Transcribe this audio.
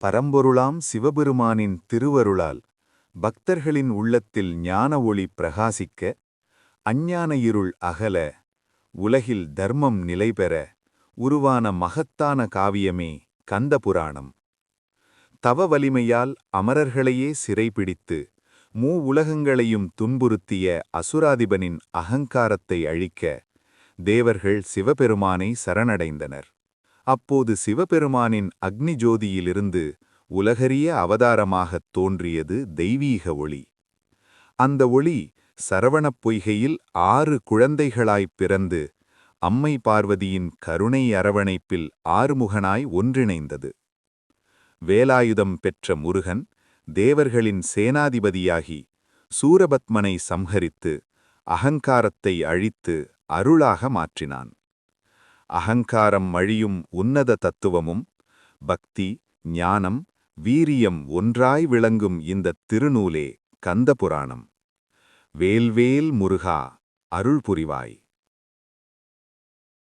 பரம்பொருளாம் சிவபெருமானின் திருவருளால் பக்தர்களின் உள்ளத்தில் ஞான ஒளி பிரகாசிக்க, அஞ்ஞான இருள் அகல, உலகில் தர்மம் நிலைபெற உருவான மகத்தான காவியமே கந்தபுராணம். தவ வலிமையால் அமரர்களையே சிறைபிடித்து உலகங்களையும் துன்புறுத்திய அசுராதிபனின் அகங்காரத்தை அழிக்க தேவர்கள் சிவபெருமானை சரணடைந்தனர். அப்போது சிவபெருமானின் அக்னி ஜோதியிலிருந்து உலகறிய அவதாரமாகத் தோன்றியது தெய்வீக ஒளி. அந்த ஒளி சரவணப் பொய்கையில் 6 குழந்தைகளாய்ப் பிறந்து அம்மை பார்வதியின் கருணை அரவணைப்பில் ஆறுமுகனாய் ஒன்றிணைந்தது. வேலாயுதம் பெற்ற முருகன் தேவர்களின் சேனாதிபதியாகி சூரபத்மனை சம்ஹரித்து அகங்காரத்தை அழித்து அருளாக மாற்றினான். அகங்காரம் அழியும் உன்னத தத்துவமும் பக்தி, ஞானம், வீரியம் ஒன்றாய் விளங்கும் இந்தத் திருநூலே கந்தபுராணம். வேல்வேல் முருகா, அருள் புரிவாய்.